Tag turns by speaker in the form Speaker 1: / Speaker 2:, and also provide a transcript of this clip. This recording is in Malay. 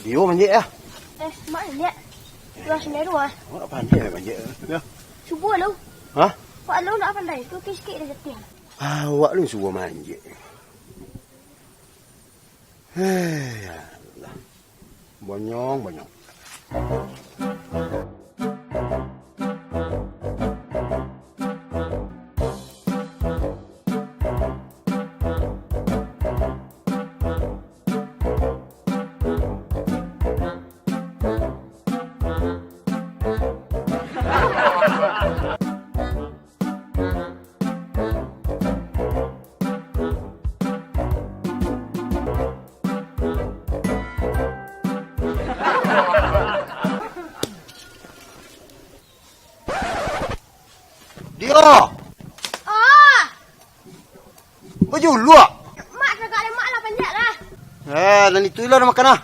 Speaker 1: Dia Mandjek lah.
Speaker 2: Mak Mandjek. Luar sini dua.
Speaker 1: Mak pandai Mandjek. Ya.
Speaker 2: Cuba lu.
Speaker 1: Ha?
Speaker 2: Pak lu nak pandai. Tu sikit dah jatuh.
Speaker 1: Awak lu suruh Mandjek. Allah. Bonyong. Dia. Baju luak.
Speaker 2: Mak cakap ada mak lah Mandjek lah.
Speaker 1: Dan itulah dah makan lah.